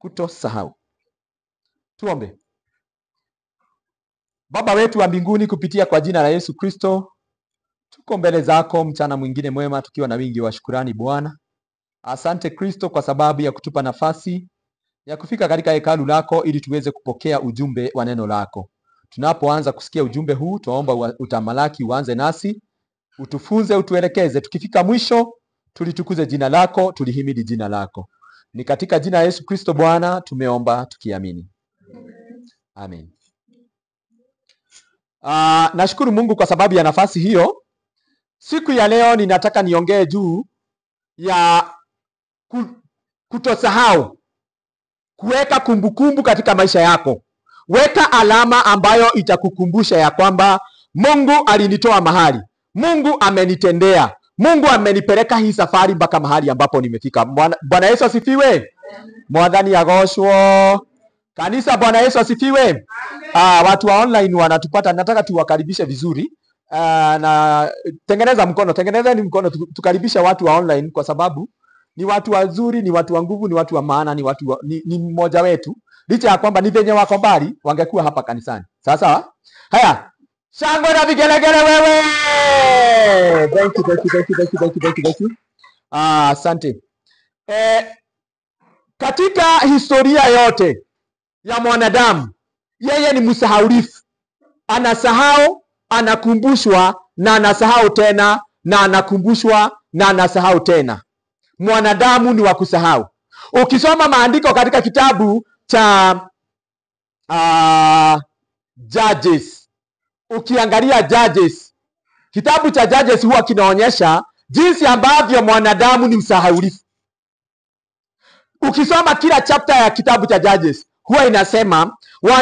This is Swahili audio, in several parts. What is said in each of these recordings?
kutosahau. Tuombe. Baba wetu wa mbinguni, kupitia kwa jina la Yesu Kristo, tuko mbele zako mchana mwingine mwema tukiwa na wingi wa shukrani Bwana. Asante Kristo kwa sababu ya kutupa nafasi ya kufika katika hekalu lako ili tuweze kupokea ujumbe wa neno lako. Tunapoanza kusikia ujumbe huu, tuomba utamalaki uanze nasi, utufunze, utuelekeze. Tukifika mwisho, tulitukuze jina lako, tulihimidi jina lako. Ni katika jina la Yesu Kristo Bwana tumeomba tukiamini. Amen. Nashukuru Mungu kwa sababu ya nafasi hiyo. Siku ya leo ninataka niongee juu ya kutosahau. Kuweka kumbukumbu katika maisha yako. Weka alama ambayo itakukumbusha ya kwamba Mungu alinitoa mahali, Mungu amenitendea, Mungu amenipeleka hii safari mpaka mahali ambapo nimefika. Bwana Yesu asifiwe. Mwadhani agoshwo. Kanisa, Bwana Yesu asifiwe. Watu wa online wanatupata, nataka tuwakaribishe vizuri. Na tengeneza mkono, tukaribisha watu wa online kwa sababu ni watu wazuri, ni watu wa nguvu, ni watu wa maana, ni mmoja wetu. Licha ya kwamba ni venye wako mbali, wangekuwa hapa kanisani. Sasa, haya. Shangwe na vigelegele wewe. Thank you. Asante. Katika historia yote ya mwanadamu, yeye ni msahaulifu. Anasahau, anakumbushwa, na anasahau tena, na anakumbushwa, na anasahau tena. Mwanadamu ni wa kusahau. Ukisoma maandiko katika kitabu cha Judges, ukiangalia Judges, kitabu cha Judges huwa kinaonyesha jinsi ambavyo mwanadamu ni msahaulifu. Ukisoma kila chapter ya kitabu cha Judges, huwa inasema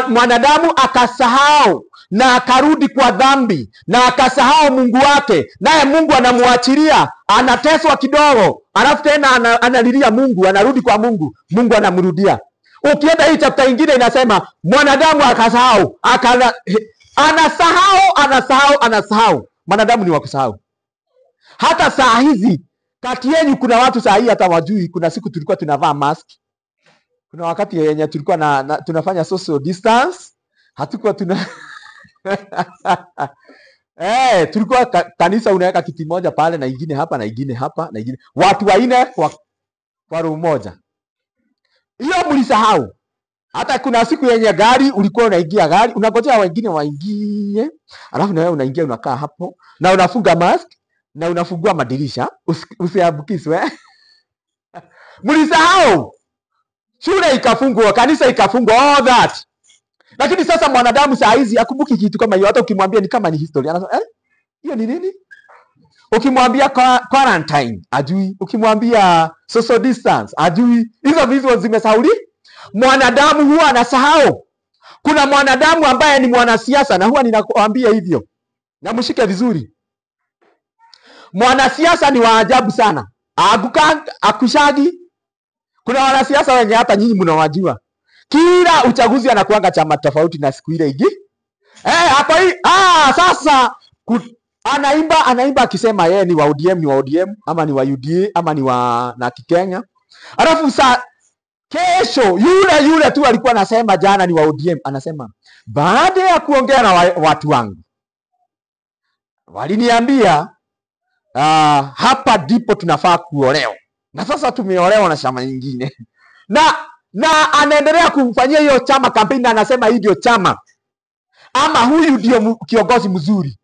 mwanadamu akasahau na akarudi kwa dhambi na akasahau Mungu wake, naye Mungu anamuachilia, anateswa kidogo, alafu tena analilia Mungu, anarudi kwa Mungu, Mungu anamrudia. Ukienda hii chapter nyingine inasema mwanadamu akasahau, anasahau. Mwanadamu ni wa kusahau. Hata saa hizi kati yenu kuna watu saa hii hata wajui kuna siku tulikuwa tunavaa mask. Kuna wakati yenye tulikuwa tunafanya social distance, hatukuwa tulikuwa kanisa unaweka kiti moja pale na ingine hapa na ingine hapa na ingine. Watu wanne kwa room moja. Hiyo mlisahau. Hata kuna siku yenye gari ulikuwa unaingia gari, unangojea wengine waingie, alafu na wewe unaingia unakaa hapo na unafunga mask na unafungua madirisha usiambukizwe. Mlisahau. Shule ikafungwa, kanisa ikafungwa, all that. Lakini sasa mwanadamu saa hizi akumbuki kitu kama hiyo. Hata ukimwambia ni kama ni history, anasema hiyo ni nini? Ukimwambia quarantine, ajui. Ukimwambia social distance, ajui. Hizo zimesahauli. Mwanadamu huwa anasahau. Kuna mwanadamu ambaye ni mwanasiasa, na huwa ninakuambia hivyo, na mshike vizuri. Mwanasiasa ni wa ajabu sana. Akushagi. Kuna wanasiasa wenye hata nyinyi mnawajua. Kila uchaguzi anakuanga chama tofauti na siku ile ingi. Hapo hii sasa anaimba akisema yeye ni wa ODM, ama ni wa UDA, ama ni wa na Kikenya. Alafu kesho yule tu alikuwa anasema jana ni wa ODM, anasema baada ya kuongea na watu wangu waliniambia hapa ndipo tunafaa kuolewa. Na sasa tumeolewa na chama nyingine. Na anaendelea kumfanyia hiyo chama kampeni, na anasema hii ndio chama, ama huyu ndio kiongozi mzuri,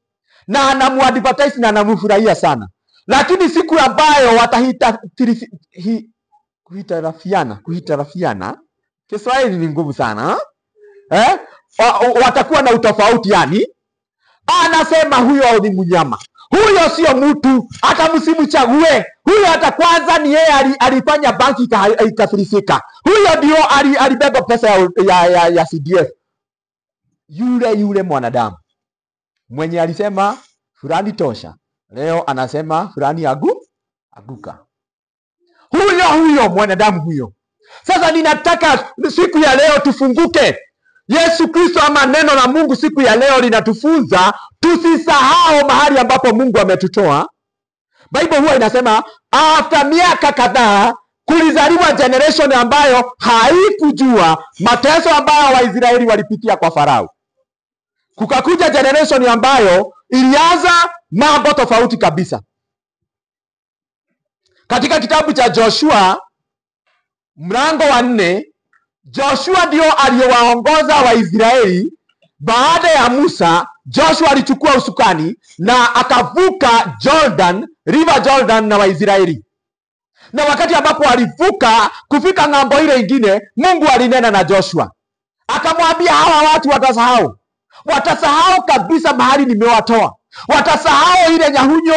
na anamuadvertise na anamfurahia sana. Lakini siku ambayo kuhitarafiana, Kiswahili ni ngumu sana, watakuwa na utofauti, yani anasema huyo ni mnyama, huyo sio mtu, hata msimchague. Huyo hata kwanza ni yeye alifanya banki ikafilisika. Huyo ndio alibeba pesa ya CDF. Yule mwanadamu mwenye alisema fulani tosha, leo anasema fulani aguka. Huyo mwanadamu huyo. Sasa ninataka siku ya leo tufunguke. Yesu Kristo ama neno la Mungu siku ya leo linatufunza tusisahau mahali ambapo Mungu ametutoa. Bible huwa inasema after miaka kadhaa kulizaliwa generation ambayo haikujua mateso ambayo Waisraeli walipitia kwa Farao. Kukakuja generation ambayo ilianza mambo tofauti kabisa. Katika kitabu cha Joshua mlango wa 4, Joshua ndio aliyewaongoza Waisraeli. Baada ya Musa, Joshua alichukua usukani na akavuka River Jordan na Waisraeli. Na wakati ambapo alivuka kufika ng'ambo ile ingine, Mungu alinena na Joshua. Akamwambia hawa watu watasahau. Watasahau kabisa mahali nimewatoa. Watasahau ile nyahunyo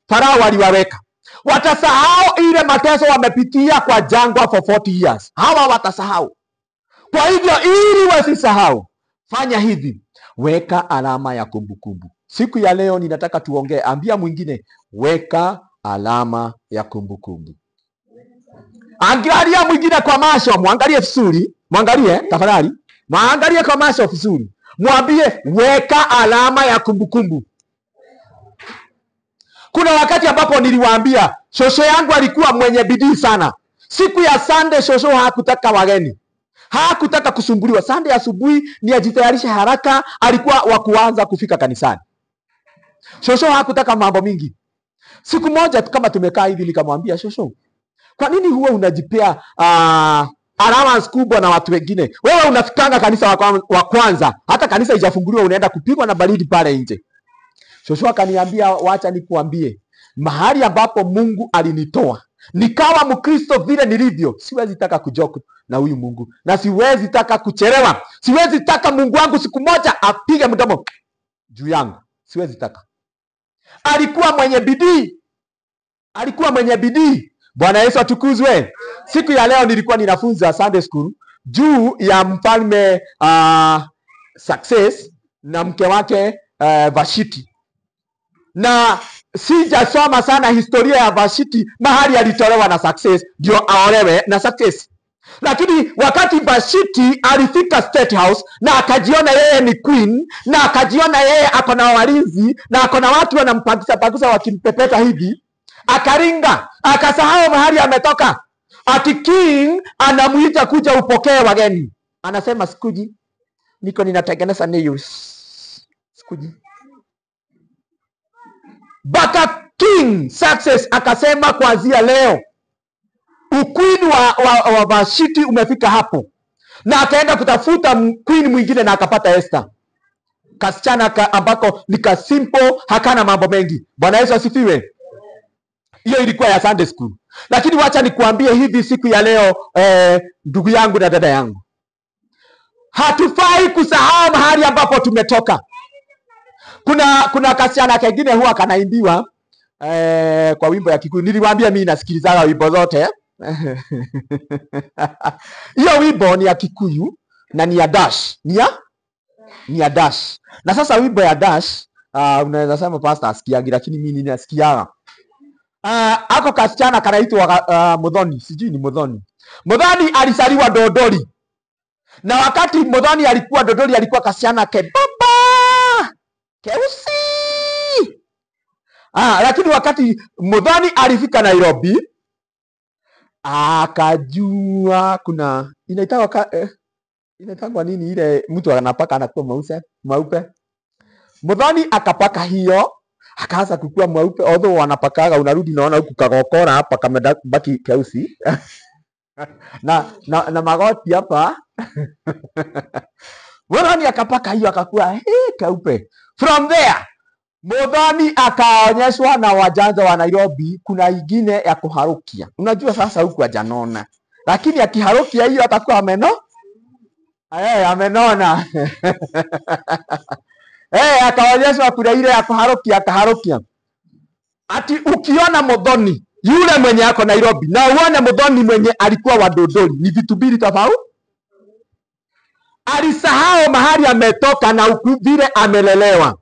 Farao aliwaweka. Watasahau ile mateso wamepitia kwa jangwa for 40 years. Hawa watasahau. Kwa hivyo ili wasisahau, fanya hivi. Weka alama ya kumbukumbu. Siku ya leo ninataka tuongee. Ambia mwingine, weka alama ya kumbukumbu. Angalia mwingine kwa macho, muangalie vizuri. Muangalie tafadhali. Muangalie kwa macho vizuri. Mwambie weka alama ya kumbukumbu. Kuna wakati ambapo niliwaambia shosho yangu alikuwa mwenye bidii sana. Siku ya Sunday shosho hakutaka wageni. Hakutaka kusumbuliwa. Sunday asubuhi ni ajitayarishe haraka, alikuwa wa kuanza kufika kanisani. Shosho hakutaka mambo mingi. Siku moja kama tumekaa hivi nikamwambia shosho, kwa nini huwa unajipea allowance kubwa na watu wengine? Wewe unafikanga kanisa wa kwanza, hata kanisa haijafunguliwa unaenda kupigwa na baridi pale nje. Shosho akaniambia, wacha nikuambie, mahali ambapo Mungu alinitoa, nikawa Mkristo vile nilivyo, siwezi taka kujoke na huyu Mungu, na siwezi taka kuchelewa. Siwezi taka Mungu wangu siku moja apige mdomo juu yangu. Siwezi taka. Alikuwa mwenye bidii. Alikuwa mwenye bidii. Bwana Yesu atukuzwe. Siku ya leo nilikuwa ninafunza Sunday school juu ya mfalme Success na mke wake Vashiti. Na sijasoma sana historia ya Vashiti, mahali alitolewa na Success ndio aolewe na Success. Lakini wakati Vashiti alifika State House na akajiona yeye ni queen, na akajiona yeye ako na walinzi na ako na watu wanampakisa wakimpepeta hivi, akaringa, akasahau mahali ametoka. Ati king anamuita kuja upokee wageni. Anasema sikuji, niko ninatengeneza news. Sikuji. Baka King Success akasema kuanzia leo uqueen wa Vashiti umefika hapo. Na akaenda kutafuta queen mwingine na akapata Esther. Kasichana ambako ni kasimple, hakana mambo mengi. Bwana Yesu asifiwe. Hiyo ilikuwa ya Sunday school. Lakini wacha nikuambie hivi siku ya leo, ndugu yangu na dada yangu, hatufai kusahau mahali ambapo tumetoka. Kuna kasichana kingine huwa kanaimbiwa kwa wimbo ya Kikuyu. Niliwaambia mimi nasikilizaga wimbo zote. Hiyo wimbo ni ya Kikuyu na ni ya Dash. Ni ya Dash. Na sasa wimbo ya Dash, unaweza sema pastor asikiagi, lakini mimi ninasikiaga. Ako kasichana kanaitwa Muthoni, sijui ni Muthoni. Muthoni alisaliwa Dodori. Na wakati Muthoni alikuwa Dodori, alikuwa kasichana kebaba, keusi. Lakini wakati Muthoni alifika Nairobi, akajua kuna inaitwa nini ile mtu anapaka anakuwa mweupe. Muthoni akapaka hiyo, akaanza kukua mweupe, although wanapakaga unarudi naona huku kagokora hapa kamebaki keusi. na magoti hapa. Muthoni akapaka hiyo akakuwa keupe. From there Muthoni akaonyeshwa na wajanja wa Nairobi kuna ingine ya kuharukia. Unajua sasa huku hajanona, lakini akiharukia hiyo atakuwa amenona. Akaonyeshwa kuna ile ya kuharukia, akaharukia. Ati ukiona Muthoni yule mwenye ako Nairobi na uone Muthoni mwenye alikuwa wa Dodori, ni vitu mbili tofauti. Alisahau mahali ametoka na vile amelelewa.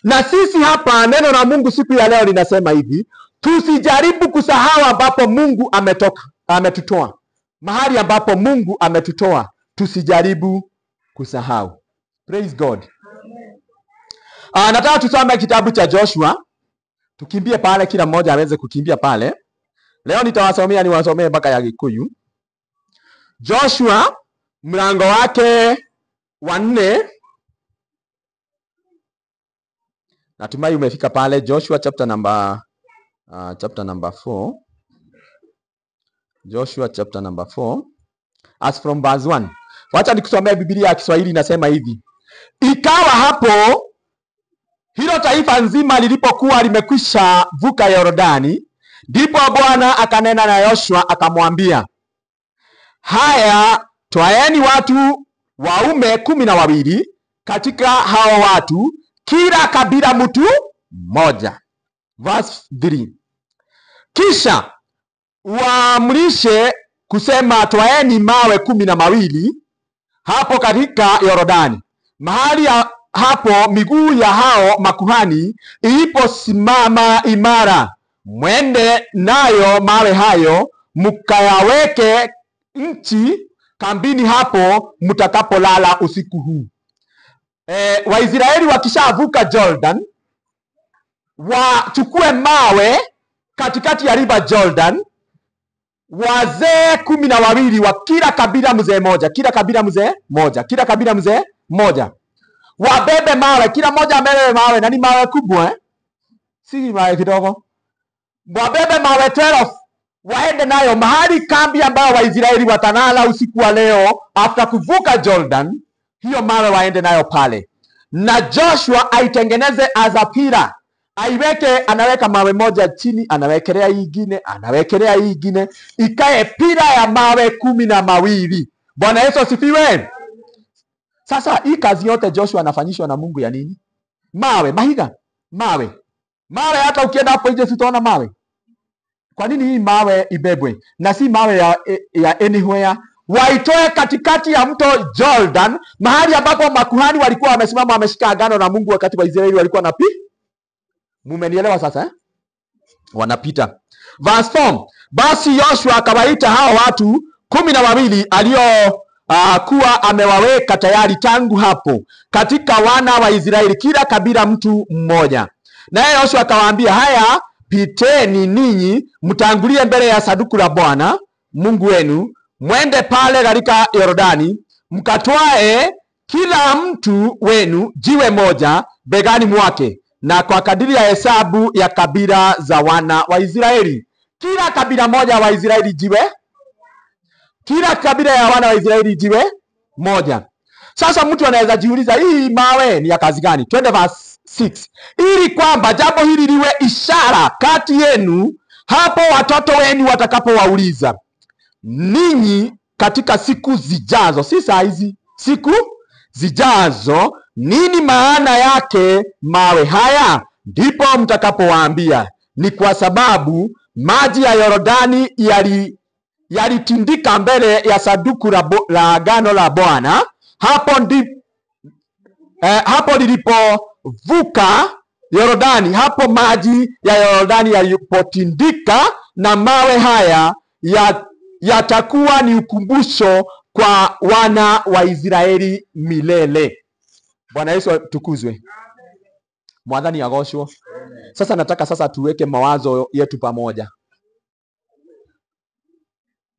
Na sisi hapa neno la Mungu siku ya leo linasema hivi, tusijaribu kusahau ambapo Mungu ametutoa. Mahali ambapo Mungu ametutoa, tusijaribu kusahau. Praise God. Nataka tusome kitabu cha Joshua. Tukimbie pale, kila mmoja aweze kukimbia pale. Leo nitawasomea, niwasomee mpaka ya Gikuyu. Joshua mlango wake wa 4. Natumai umefika pale. Joshua chapter number 4. Joshua chapter number 4 as from verse 1. Wacha nikusomea Biblia ya Kiswahili, inasema hivi: ikawa hapo hilo taifa nzima lilipokuwa limekwisha vuka Yordani, ndipo Bwana akanena na Yoshua akamwambia, haya, twaeni watu waume 12 katika hao watu, kila kabila mtu mmoja. Verse 3. Kisha waamrishe kusema, twaeni mawe 12 hapo katika Yordani, mahali hapo miguu ya hao makuhani iliposimama imara, mwende nayo mawe hayo mkayaweke nchi kambini hapo mtakapolala usiku huu. Waisraeli wakishavuka Jordan, wachukue mawe katikati ya river Jordan, wazee 12 wa kila kabila mzee moja, kila kabila mzee moja, kila kabila mzee moja, wabebe mawe, kila moja abebe mawe, na ni mawe kubwa si mawe kidogo. Wabebe mawe 12, waende nayo mahali kambi ambayo Waisraeli watalala usiku wa leo after kuvuka Jordan. Hiyo mawe waende nayo pale, na Joshua aitengeneze as a pillar, aiweke, anaweka mawe moja chini, anawekelea hii ingine, anawekelea hii ingine, ikae pillar ya mawe 12. Bwana Yesu asifiwe. Sasa hii kazi yote Joshua anafanyishwa na Mungu ya nini? Mawe, mahiga, mawe. Mawe hata ukienda hapo nje sitaona mawe. Kwa nini hii mawe ibebwe? Na si mawe ya anywhere. Waitoe katikati ya mto Jordan, mahali ambapo makuhani walikuwa wamesimama wameshika agano na Mungu wakati Waisraeli walikuwa Mumenielewa sasa? Wanapita. Verse 4. Basi Yoshua akawaita hao watu 12 alio kuwa amewaweka tayari tangu hapo katika wana wa Israeli, kila kabila mtu mmoja. Naye Yoshua akawaambia, haya, piteni ninyi mtangulie mbele ya sanduku la Bwana Mungu wenu, mwende pale katika Yordani, mkatwae kila mtu wenu jiwe moja begani mwake, na kwa kadiri ya hesabu ya kabila za wana wa Israeli. Kila kabila moja wa Israeli jiwe, kila kabila ya wana wa Israeli jiwe moja. Sasa mtu anaweza jiuliza, hii mawe ni ya kazi gani? Twende verse 6. Ili kwamba jambo hili liwe ishara kati yenu hapo watoto wenu watakapowauliza ninyi katika siku zijazo, si saa hizi, siku zijazo, nini maana yake mawe haya? Ndipo mtakapowaambia, ni kwa sababu maji ya Yordani yalitindika mbele ya sanduku la agano la Bwana, hapo lilipovuka Yordani, hapo maji ya Yordani yalipotindika, na mawe haya yatakuwa ni ukumbusho kwa wana wa Israeli milele. Bwana Yesu tukuzwe. Mwadhani agoshwo. Sasa nataka tuweke mawazo yetu pamoja.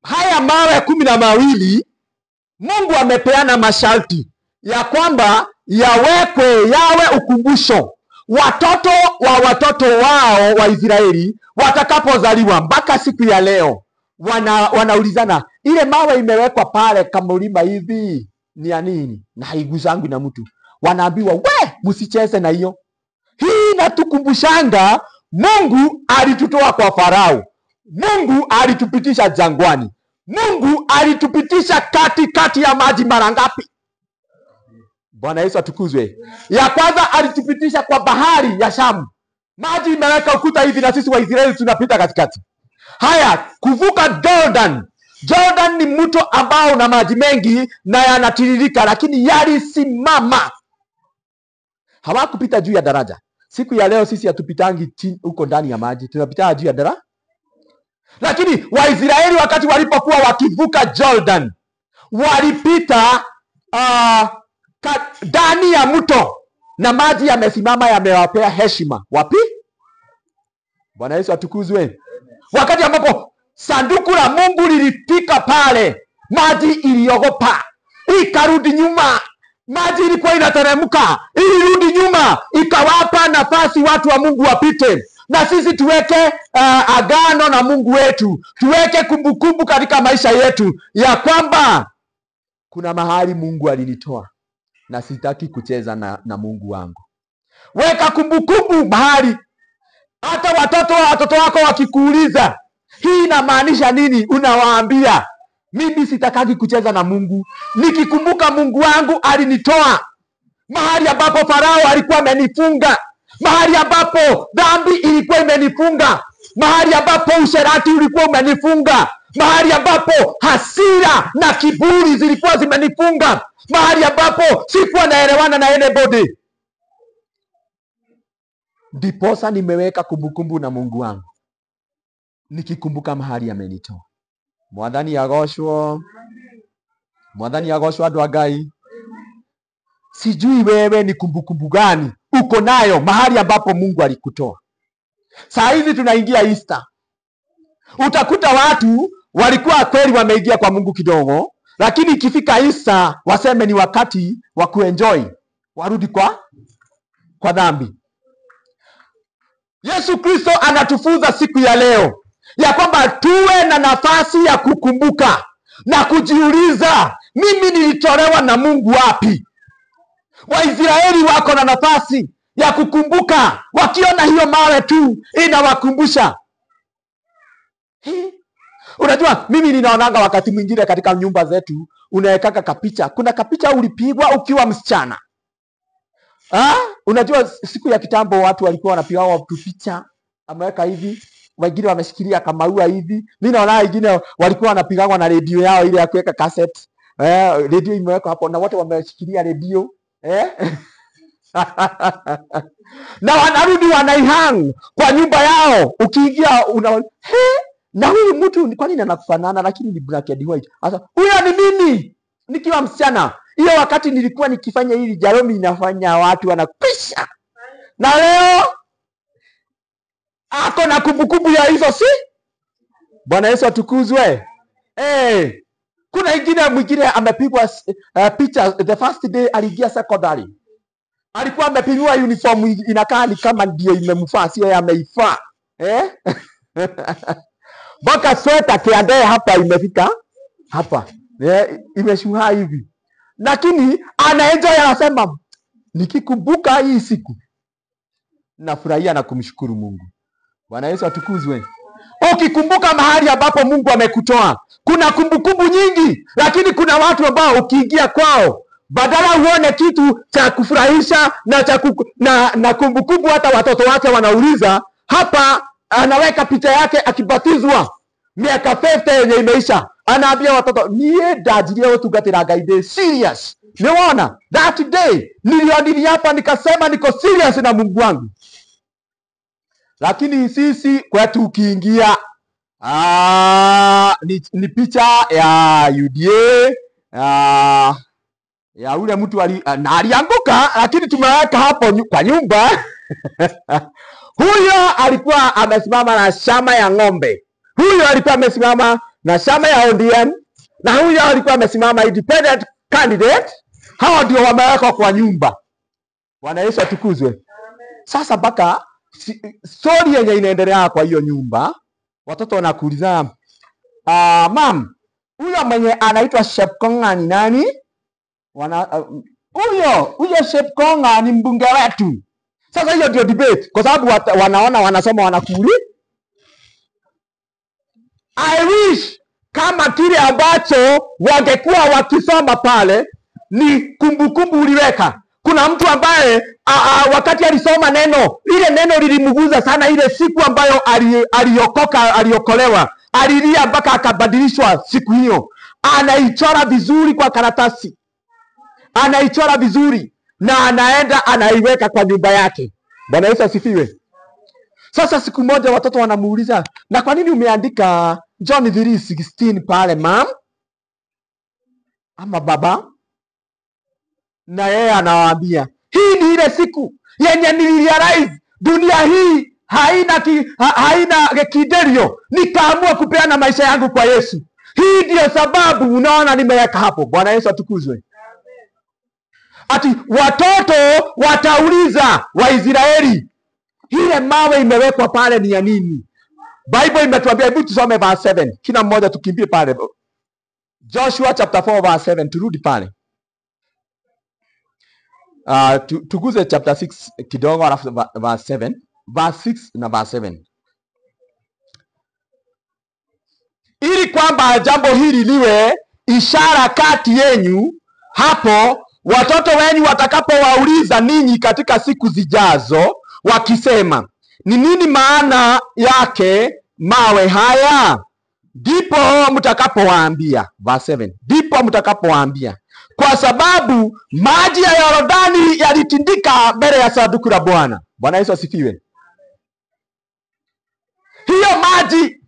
Haya mawe 12, Mungu amepeana masharti ya kwamba yawe ukumbusho. Watoto wao wa Israeli watakapozaliwa mpaka siku ya leo, wanaulizana, ile mawe imewekwa pale kama mlima hivi ni ya nini? Na haigusangwi na mtu. Wanaambiwa, we, msicheze na hiyo. Hii natukumbushanga Mungu alitutoa kwa Farao. Mungu alitupitisha jangwani. Mungu alitupitisha katikati ya maji mara ngapi? Bwana Yesu atukuzwe. Ya kwanza alitupitisha kwa bahari ya Shamu. Maji imeweka ukuta hivi na sisi Waisraeli tunapita katikati. Haya, kuvuka Jordan. Jordan ni mto ambao una maji mengi na yanatiririka, lakini yalisimama. Hawakupita juu ya daraja. Siku ya leo sisi hatupitangi huko ndani ya maji, tunapita juu ya daraja. Lakini Waisraeli wakati walipokuwa wakivuka Jordan, walipita ndani ya mto na maji yamesimama, yamewapea heshima. Wapi? Bwana Yesu atukuzwe. Wakati ambapo sanduku la Mungu lilifika pale, maji iliogopa, ikarudi nyuma. Maji ilikuwa inateremka, ilirudi nyuma, ikawapa nafasi watu wa Mungu wapite. Na sisi tuweke agano na Mungu wetu, tuweke kumbukumbu katika maisha yetu ya kwamba kuna mahali Mungu alinitoa na sitaki kucheza na Mungu wangu. Weka kumbukumbu mahali. Hata watoto wako wakikuuliza hii inamaanisha nini, unawaambia mimi sitakagi kucheza na Mungu. Nikikumbuka Mungu wangu alinitoa mahali ambapo Farao alikuwa amenifunga, mahali ambapo dhambi ilikuwa imenifunga, mahali ambapo usherati ulikuwa umenifunga, mahali ambapo hasira na kiburi zilikuwa zimenifunga, mahali ambapo sikuwa naelewana na anybody. Ndiposa nimeweka kumbukumbu na Mungu wangu, nikikumbuka mahali amenitoa. Mwathani agoshwo andu a Ngai. Sijui wewe ni kumbukumbu gani uko nayo mahali ambapo Mungu alikutoa. Saa hizi tunaingia Easter. Utakuta watu walikuwa kweli wameingia kwa Mungu kidogo, lakini ikifika Easter waseme ni wakati wa kuenjoy, warudi kwa dhambi. Yesu Kristo anatufunza siku ya leo ya kwamba tuwe na nafasi ya kukumbuka na kujiuliza, mimi nilitolewa na Mungu wapi? Waisraeli wako na nafasi ya kukumbuka, wakiona hiyo mawe tu inawakumbusha. Unajua, mimi ninaonanga wakati mwingine katika nyumba zetu unaweka kapicha. Kuna kapicha ulipigwa ukiwa msichana. Unajua siku ya kitambo watu walikuwa wanapiga picha, ameweka hivi, wengine wameshikilia kama maua hivi. Mimi naona wengine walikuwa wanapigwa na radio yao ile ya kuweka cassette. Radio imeweka hapo na wote wameshikilia radio. Na wanarudi wanaihang kwa nyumba yao. Ukiingia unaona, na huyu mtu kwa nini anakufanana lakini ni black and white? Sasa huyo ni mimi nikiwa msichana. Hiyo wakati nilikuwa nikifanya hili Jaromi inafanya watu wanapisha. Na leo ako na kumbukumbu ya hizo, si? Bwana Yesu atukuzwe. Kuna mwingine amepigwa picha the first day aliingia secondary. Alikuwa amepigwa uniform inakaa ni kama ndio imemfaa, sio ameifaa. Boka sweta kiandae hapa imefika hapa. Imeshuha hivi. Lakini anaenjoy, anasema nikikumbuka hii siku nafurahia na kumshukuru Mungu. Bwana Yesu atukuzwe. Ukikumbuka mahali ambapo Mungu amekutoa, kuna kumbukumbu nyingi, lakini kuna watu ambao ukiingia kwao badala uone kitu cha kufurahisha na kumbukumbu, hata watoto wake wanauliza hapa. Anaweka picha yake akibatizwa miaka 50 yenye imeisha, anaambia watoto niye dajirie utungatira Ngai serious. Niona that day nilioni hapa nikasema niko serious na Mungu wangu. Lakini sisi kwetu ukiingia ni picha ya UDA ya ule mtu alianguka, lakini tumeweka hapo kwa nyumba. Huyo alikuwa amesimama na chama ya ng'ombe. Huyo alikuwa amesimama na chama ya ODM. Na huyo alikuwa amesimama independent candidate. Hao ndio wamewekwa kwa nyumba. Bwana Yesu atukuzwe. Sasa baka story yenye inaendelea kwa hiyo nyumba, watoto wanakuuliza, mam, huyo mwenye anaitwa Chepkonga ni nani? Huyo Chepkonga ni mbunge wetu. Sasa hiyo ndio debate, kwa sababu wanaona wanasoma wanakuli. I wish kama kile ambacho wangekuwa wakisoma pale ni kumbukumbu uliweka. Kuna mtu ambaye wakati alisoma neno, ile neno lilimguza sana, ile siku ambayo aliokolewa, alilia mpaka akabadilishwa siku hiyo. Anaichora vizuri kwa karatasi. Anaichora vizuri na anaenda anaiweka kwa nyumba yake. Bwana Yesu asifiwe. Sasa siku moja watoto wanamuuliza, na kwa nini umeandika John 3:16 pale mam? Ama baba? Na yeye anawaambia, hii ni ile siku yenye nilirealize dunia hii haina kiderio, nikaamua kupeana maisha yangu kwa Yesu. Hii ndio sababu unaona nimeweka hapo. Bwana Yesu atukuzwe. Ati watoto watauliza Waisraeli, ile mawe imewekwa pale ni ya nini? Bible imetuambia, hebu tusome verse 7. Kila mmoja tukimbie pale. Joshua chapter 4 verse 7, turudi pale. Tuguze chapter 6 kidogo alafu verse 7, verse 6 na verse 7. Ili kwamba jambo hili liwe ishara kati yenu, hapo watoto wenu watakapowauliza ninyi katika siku zijazo, wakisema, ni nini maana yake mawe haya? Ndipo mtakapowaambia, verse 7, ndipo mtakapowaambia, kwa sababu maji ya Yordani yalitindika mbele ya sanduku la Bwana. Bwana Yesu asifiwe. Hiyo maji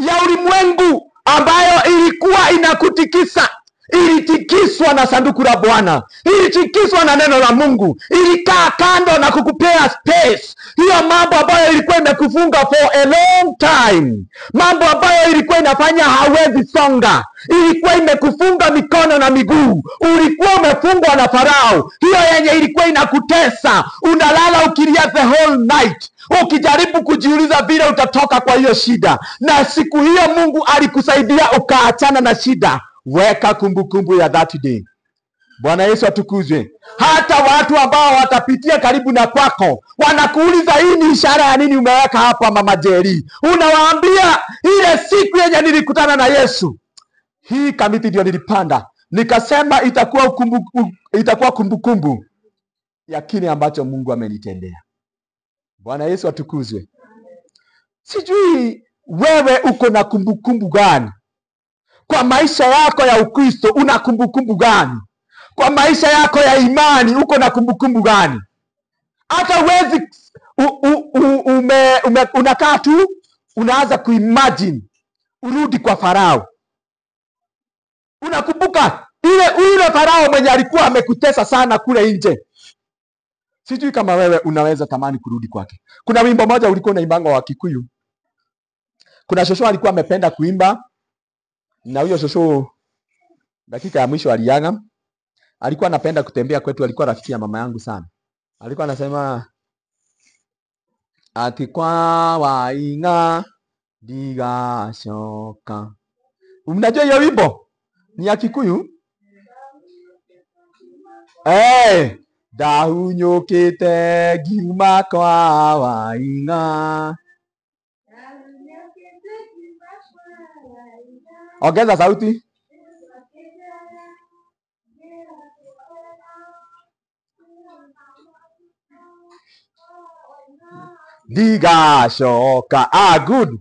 ya ulimwengu ambayo ilikuwa inakutikisa, ilitikiswa na sanduku la Bwana, ilitikiswa na neno la Mungu, ilikaa kando na kukupea space. Hiyo mambo ambayo ilikuwa imekufunga for a long time, mambo ambayo ilikuwa inafanya hawezi songa, ilikuwa imekufunga mikono na miguu, ulikuwa umefungwa na Farao, hiyo yenye ilikuwa inakutesa, unalala ukilia the whole night, ukijaribu kujiuliza vile utatoka kwa hiyo shida. Na siku hiyo Mungu alikusaidia ukaachana na shida. Weka kumbukumbu ya that day. Bwana Yesu atukuzwe. Hata watu ambao watapitia karibu na kwako wanakuuliza, hii ni ishara ya nini umeweka hapa Mama Jerry? Unawaambia, ile siku yenye nilikutana na Yesu, hii kamiti ndio nilipanda, nikasema itakuwa kumbukumbu ya kile ambacho Mungu amenitendea. Bwana Yesu atukuzwe. Sijui wewe uko na kumbukumbu gani? Kwa maisha yako ya Ukristo una kumbukumbu gani? Kwa maisha yako ya imani uko na kumbukumbu gani? Hata uwezi unakaa tu unaanza kuimagine urudi kwa Farao. Unakumbuka ile Farao mwenye alikuwa amekutesa sana kule nje. Sijui kama wewe unaweza tamani kurudi kwake. Kuna wimbo moja ulikuwa unaimbanga wa Kikuyu. Kuna shosho alikuwa amependa kuimba, na huyo shosho dakika ya mwisho aliaga. Alikuwa anapenda kutembea kwetu, alikuwa rafiki ya mama yangu sana. Alikuwa anasema, ati kwa wainga digashoka. Mnajua hiyo wimbo? Ni ya Kikuyu? Dahunyukite giuma kwa wainga. Ongeza sauti. Digashoka. Good.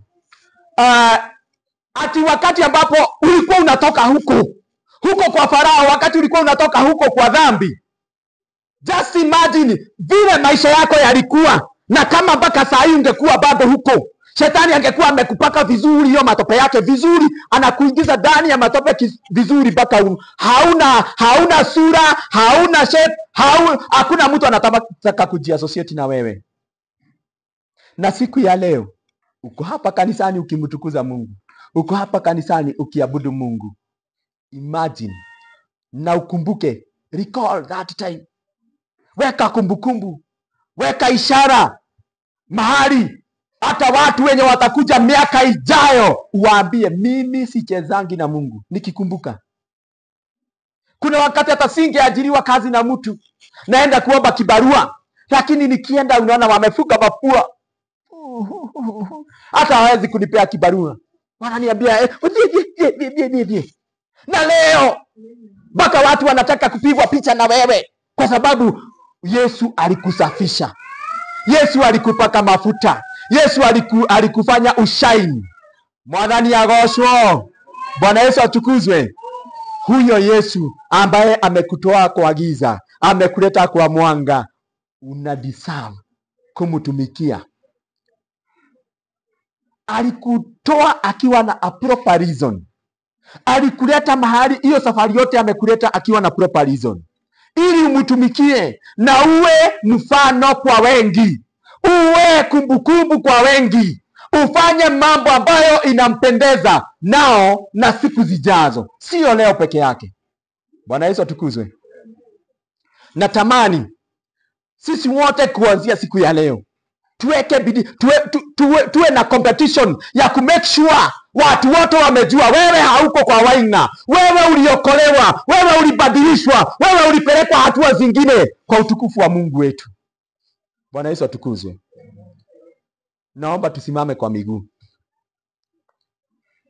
Ati wakati ambapo ulikuwa unatoka huko kwa Farao, wakati ulikuwa unatoka huko kwa dhambi, just imagine vile maisha yako yalikuwa, na kama mpaka saa hii ungekuwa bado huko, shetani angekuwa amekupaka vizuri hiyo matope yake vizuri, anakuingiza ndani ya matope vizuri mpaka hauna sura, hauna shape, hakuna mtu anataka kujiassociate na wewe. Na siku ya leo uko hapa kanisani ukimtukuza Mungu, uko hapa kanisani ukiabudu Mungu. Imagine na ukumbuke, recall that time. Weka kumbukumbu, weka ishara mahali, hata watu wenye watakuja miaka ijayo uwaambie, mimi sichezangi na Mungu nikikumbuka. Kuna wakati hata singeajiriwa kazi na mtu, naenda kuomba kibarua, lakini nikienda unaona wamefuka mapua, hata hawezi kunipea kibarua, wananiambia na leo mpaka watu wanataka kupigwa picha na wewe, kwa sababu Yesu alikusafisha, Yesu alikupaka mafuta, Yesu alikufanya ushaini. Mwadhani agoshwo. Bwana Yesu atukuzwe. Huyo Yesu ambaye amekutoa kwa giza, amekuleta kwa mwanga, unadeserve kumtumikia. Alikutoa akiwa na a proper reason. Alikuleta mahali, hiyo safari yote amekuleta akiwa na proper reason, ili umtumikie na uwe mfano kwa wengi. uwe kumbukumbu kwa wengi, ufanye mambo ambayo inampendeza nao na siku zijazo, sio leo peke yake. Bwana Yesu atukuzwe. Natamani sisi wote kuanzia siku ya leo tuweke bidii, tuwe na competition ya ku make sure watu wote wamejua wewe hauko kwa waina, wewe uliokolewa, wewe ulibadilishwa, wewe ulipelekwa hatua zingine kwa utukufu wa Mungu wetu. Bwana Yesu atukuzwe. Naomba tusimame kwa miguu.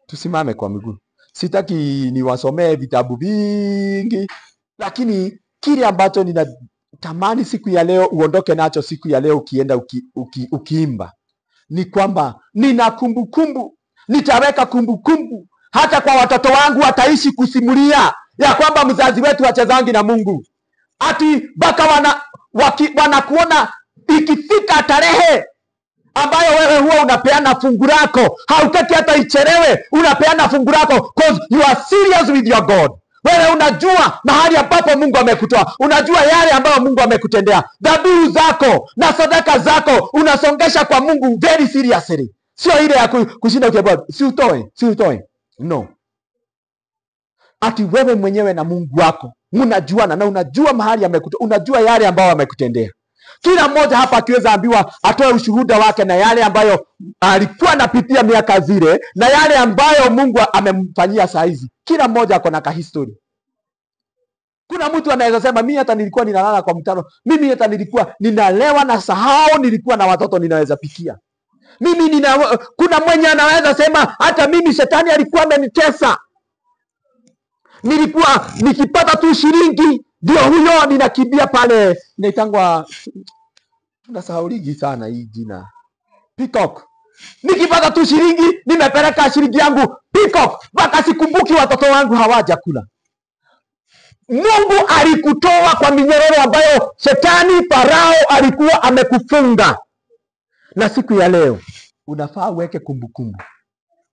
Tusimame kwa miguu. Sitaki niwasomee vitabu vingi, lakini kile ambacho ninatamani siku ya leo uondoke nacho siku ya leo ukienda ukiimba ni kwamba nina kumbukumbu, nitaweka kumbukumbu hata kwa watoto wangu, wataishi kusimulia ya kwamba mzazi wetu achezangi na Mungu. Ati baka wanakuona ikifika tarehe ambayo wewe huwa unapeana fungu lako, hautaki hata ichelewe, unapeana fungu lako because you are serious with your God. Wewe unajua mahali ambapo Mungu amekutoa, unajua yale ambayo Mungu amekutendea. Dhabihu zako na sadaka zako unasongesha kwa Mungu very seriously. Sio ile ya kushinda ukiambiwa si utoe. No. Ati wewe mwenyewe na Mungu wako mnajuana na unajua mahali amekutoa, unajua yale ambayo amekutendea. Kila mmoja hapa akiweza ambiwa atoe ushuhuda wake na yale ambayo alikuwa anapitia miaka zile na yale ambayo Mungu amemfanyia saa hizi. Kila mmoja ako na ka history. Kuna mtu anaweza sema mimi hata nilikuwa ninalala kwa mtaro, mimi hata nilikuwa ninalewa na sahau nilikuwa na watoto ninaweza pikia. Kuna mwenye anaweza sema hata mimi shetani alikuwa amenitesa. Nilikuwa nikipata tu shilingi ndio huyo ninakimbia pale, inaitangwa, tunasahauligi sana hii jina, Peacock. Nikipata tu shilingi nimepeleka shilingi yangu Peacock, mpaka sikumbuki watoto wangu hawaja kula. Mungu alikutoa kwa minyororo ambayo shetani Farao alikuwa amekufunga. Na siku ya leo unafaa uweke kumbukumbu.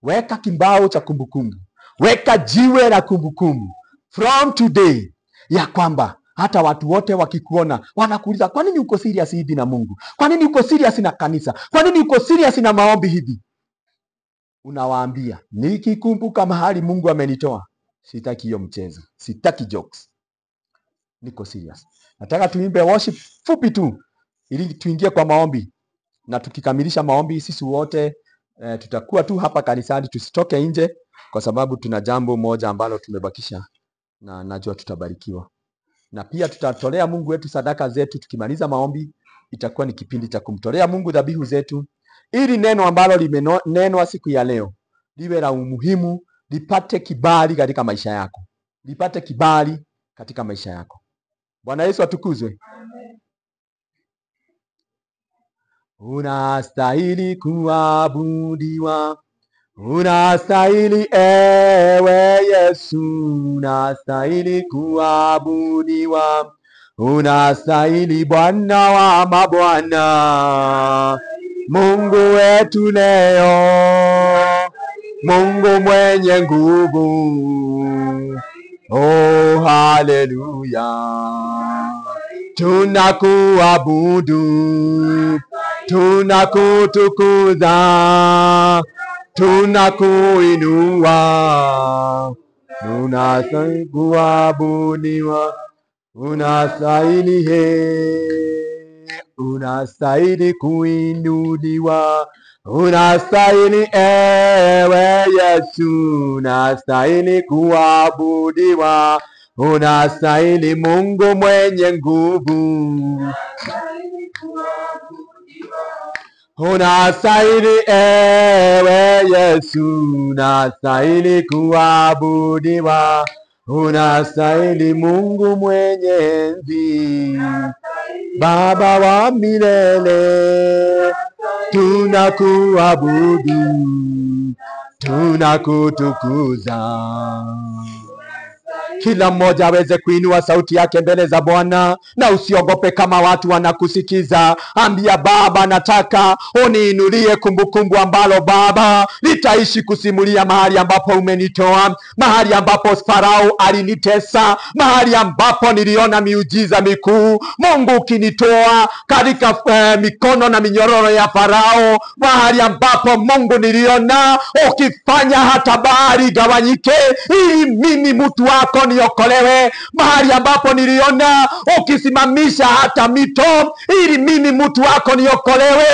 Weka kimbao cha kumbukumbu. Weka jiwe la kumbukumbu. From today, ya kwamba hata watu wote wakikuona wanakuuliza, kwa nini uko serious hivi na Mungu? Kwa nini uko serious na kanisa? Kwa nini uko serious na maombi hivi? Unawaambia, nikikumbuka mahali Mungu amenitoa, sitaki hiyo mchezo, sitaki jokes. Niko serious. Nataka tuimbe worship fupi tu ili tuingie kwa maombi. Na tukikamilisha maombi sisi wote tutakuwa tu hapa kanisani, tusitoke nje kwa sababu tuna jambo moja ambalo tumebakisha na najua tutabarikiwa. Na pia tutatolea Mungu wetu sadaka zetu. Tukimaliza maombi itakuwa ni kipindi cha kumtolea Mungu dhabihu zetu, ili neno ambalo limenenwa siku ya leo liwe la umuhimu, lipate kibali katika maisha yako. Lipate kibali katika maisha yako. Bwana Yesu atukuzwe. Amen. Unastahili kuabudiwa. Unastahili ewe Yesu, unastahili kuabudiwa. Unastahili Bwana wa mabwana, Mungu wetu leo, Mungu mwenye nguvu. Oh, haleluya. Tunakuabudu, tunakutukuza, tunakuinua. Unastahili kuabudiwa. Unastahili unastahili kuinuliwa. Unastahili ewe Yesu, unastahili kuabudiwa. Unastahili Mungu mwenye nguvu. Unastahili ewe Yesu, unastahili kuabudiwa. Unastahili Mungu mwenye enzi, Baba wa milele. Tunakuabudu, tunakutukuza. Kila mmoja aweze kuinua sauti yake mbele za Bwana, na usiogope kama watu wanakusikiza. Ambia Baba, nataka uniinulie kumbukumbu ambalo Baba litaishi kusimulia mahali ambapo umenitoa, mahali ambapo Farao alinitesa, mahali ambapo niliona miujiza mikuu. Mungu, ukinitoa katika mikono na minyororo ya Farao, mahali ambapo Mungu niliona ukifanya hata bahari gawanyike ili mimi mtu wako niokolewe, mahali ambapo niliona ukisimamisha hata mito ili mimi mtu wako niokolewe.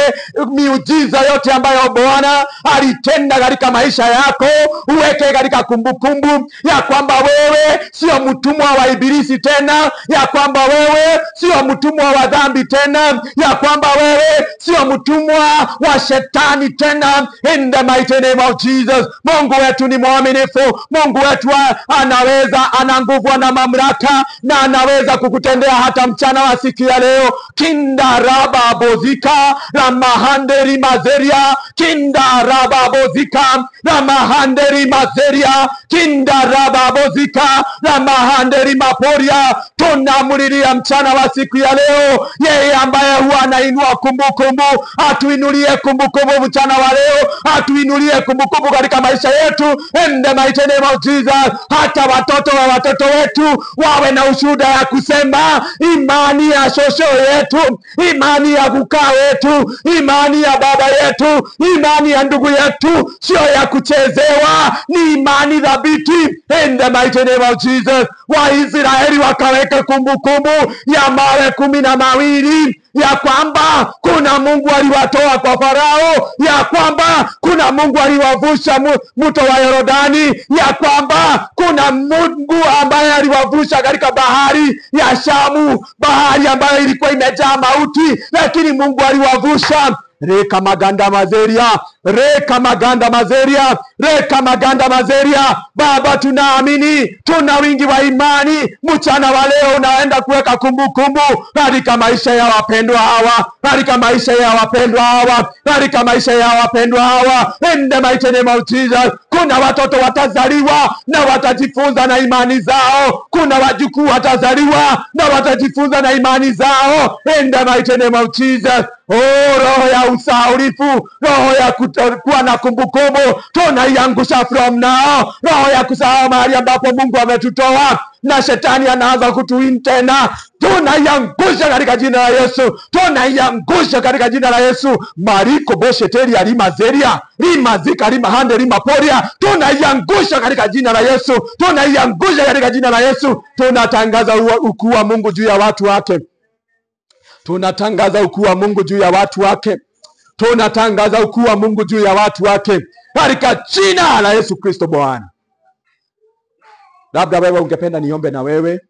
Miujiza yote ambayo Bwana alitenda katika maisha yako uweke katika kumbukumbu ya kwamba wewe sio mtumwa wa ibilisi tena, ya kwamba wewe sio mtumwa wa dhambi tena, ya kwamba wewe sio mtumwa wa shetani tena. In the mighty name of Jesus. Mungu wetu ni mwaminifu. Mungu wetu anaweza, ana nguvu na mamlaka, na anaweza kukutendea hata mchana wa siku ya leo. Kinda raba bozika la mahanderi mazeria, kinda raba bozika la mahanderi mazeria, kinda raba bozika la mahanderi maporia. Tunamulilia mchana wa siku ya leo, yeye ambaye huwa anainua kumbukumbu, atuinulie kumbukumbu mchana wa leo, atuinulie kumbukumbu katika maisha yetu. In the mighty name of Jesus. Hata watoto wa watoto wetu wawe na ushuhuda ya kusema imani ya shosho yetu, imani ya kukaa wetu, imani ya baba yetu, imani ya ndugu yetu sio ya kuchezewa, ni imani thabiti. In the mighty name of Jesus. Waisraeli wakaweka kumbukumbu ya mawe 12 ya kwamba kuna Mungu aliwatoa kwa Farao, ya kwamba kuna Mungu aliwavusha mto wa Yordani, ya kwamba kuna Mungu ambaye aliwavusha katika bahari ya Shamu, bahari ambayo ilikuwa imejaa mauti, lakini Mungu aliwavusha. Reka maganda mazeria, reka maganda mazeria, reka maganda mazeria. Baba, tunaamini, tuna wingi wa imani. Mchana wa leo unaenda kuweka kumbukumbu katika maisha ya wapendwa hawa, katika maisha ya wapendwa hawa, katika maisha ya wapendwa hawa. In the mighty name of Jesus. Kuna watoto watazaliwa na watajifunza na imani zao. Kuna wajukuu watazaliwa na watajifunza na imani zao. In the mighty name of Jesus. Oh, roho ya usahaulifu, roho ya kuwa na kumbukumbu, tunaiangusha from now. Roho ya kusahau mahali ambapo Mungu ametutoa na shetani anaanza kutuwin tena, tunaiangusha katika jina la Yesu, tunaiangusha katika jina la Yesu. Mariko bosheteri alimazeria limazika limahande limaporia, tunaiangusha katika jina la Yesu, tunaiangusha katika jina la Yesu. Tunatangaza ukuu wa Mungu juu ya watu wake. Tunatangaza ukuu wa Mungu juu ya watu wake. Tunatangaza ukuu wa Mungu juu ya watu wake katika jina la Yesu Kristo Bwana. Labda wewe ungependa niombe na wewe,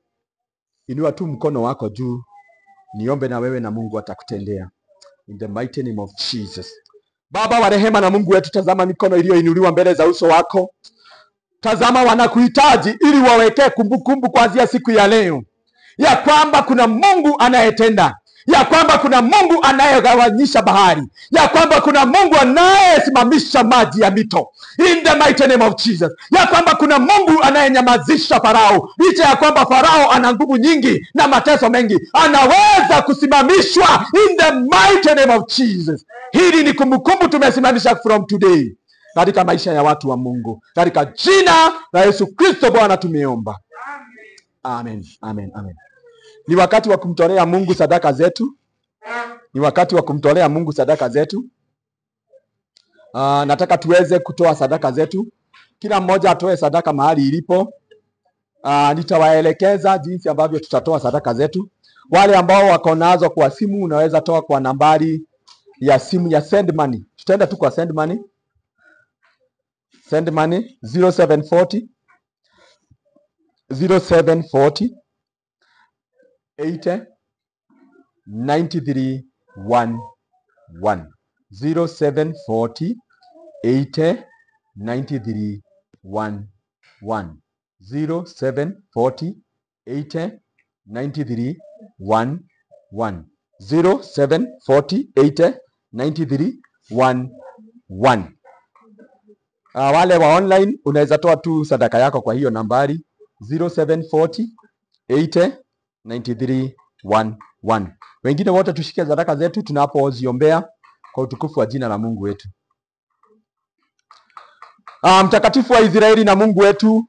inua tu mkono wako juu, niombe na wewe na Mungu atakutendea. In the mighty name of Jesus. Baba wa rehema na Mungu wetu, tazama mikono iliyoinuliwa mbele za uso wako. Tazama wanakuhitaji ili wawekee kumbukumbu kuanzia siku ya leo, ya kwamba kuna Mungu anayetenda, ya kwamba kuna Mungu anayegawanyisha bahari, ya kwamba kuna Mungu anayesimamisha maji ya mito. In the mighty name of Jesus. Ya kwamba kuna Mungu anayenyamazisha Farao. Licha ya kwamba Farao ana nguvu nyingi na mateso mengi, anaweza kusimamishwa. In the mighty name of Jesus. Hili ni kumbukumbu tumesimamisha from today katika maisha ya watu wa Mungu, katika jina la Yesu Kristo Bwana tumeomba. Amen. Amen. Amen. Ni wakati wa kumtolea Mungu sadaka zetu. Ni wakati wa kumtolea Mungu sadaka zetu. Nataka tuweze kutoa sadaka zetu. Kila mmoja atoe sadaka mahali ilipo. Nitawaelekeza jinsi ambavyo tutatoa sadaka zetu. Wale ambao wako nazo kwa simu, unaweza toa kwa nambari ya simu ya send money. Tutaenda tu kwa send money. Send money 0740 80 93 11 0740 80 93 11 0740 80 93 11 0740 80 93 11. Wale wa online unaweza toa tu sadaka yako kwa hiyo nambari 0740 80 93 11. Wengine wote tushike sadaka zetu tunapoziombea kwa utukufu wa jina la Mungu wetu. Mtakatifu wa Israeli na Mungu wetu,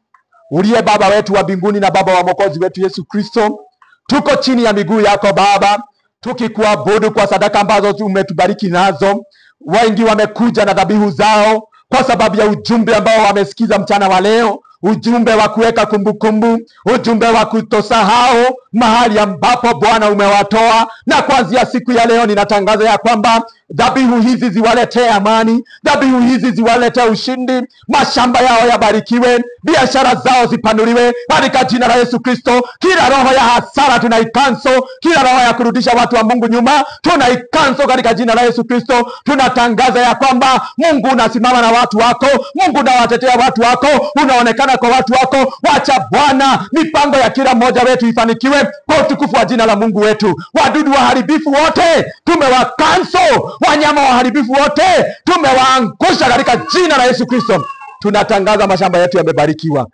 uliye Baba wetu wa mbinguni na Baba wa Mwokozi wetu Yesu Kristo, tuko chini ya miguu yako Baba, tukikuabudu kwa sadaka ambazo umetubariki nazo. Wengi wamekuja na dhabihu zao kwa sababu ya ujumbe ambao wamesikiza mchana wa leo, ujumbe wa kuweka kumbukumbu, ujumbe wa kutosahau mahali ambapo Bwana umewatoa. Na kuanzia siku ya leo ninatangaza ya kwamba dhabihu hizi ziwaletee amani, dhabihu hizi ziwaletee ushindi, mashamba yao yabarikiwe, biashara zao zipanuliwe katika jina la Yesu Kristo. Kila roho ya hasara tunaikanso, kila roho ya kurudisha watu wa Mungu nyuma tunaikanso katika jina la Yesu Kristo. Tunatangaza ya kwamba Mungu unasimama na watu wako, Mungu unawatetea watu wako, unaonekana kwa watu wako. Wacha Bwana mipango ya kila mmoja wetu ifanikiwe kwa utukufu wa jina la Mungu wetu. Wadudu waharibifu wote tumewakanso, wanyama waharibifu wote tumewaangusha katika jina la Yesu Kristo. Tunatangaza mashamba yetu yamebarikiwa,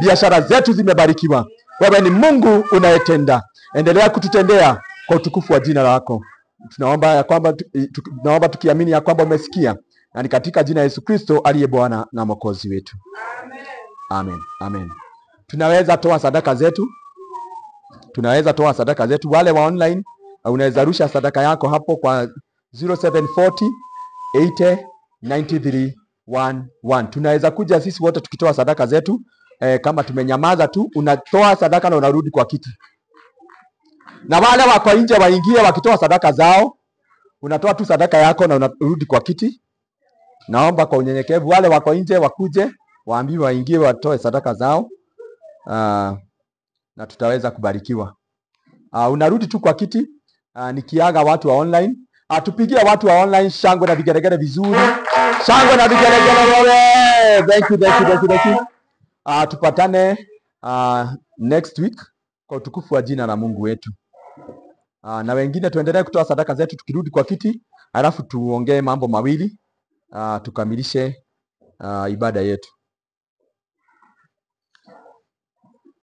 biashara zetu zimebarikiwa. Wewe ni Mungu unayetenda, endelea kututendea kwa utukufu wa jina lako. Tunaomba ya kwamba tunaomba tukiamini ya kwamba umesikia, na ni katika jina la Yesu Kristo aliye Bwana na Mwokozi wetu. Amen. Amen. Tunaweza toa sadaka zetu. Wale wa online unaweza rusha sadaka yako hapo kwa 0740 80 93 11. Tunaweza kuja sisi wote tukitoa sadaka zetu. Kama tumenyamaza tu, unatoa sadaka na unarudi kwa kiti. Na wale wako nje waingie wakitoa sadaka zao. Unatoa tu sadaka yako na unarudi kwa kiti. Naomba kwa unyenyekevu wale wako nje wakuje, waambiwe waingie watoe sadaka zao. Na tutaweza kubarikiwa. Unarudi tu kwa kiti. Nikiaga watu wa online, tupigie watu wa online shangwe na vigelegele vizuri. Shangwe na vigelegele wewe. Thank you. Tupatane next week kwa utukufu wa jina la Mungu wetu. Na wengine tuendelee kutoa sadaka zetu tukirudi kwa kiti, alafu tuongee mambo mawili tukamilishe ibada yetu.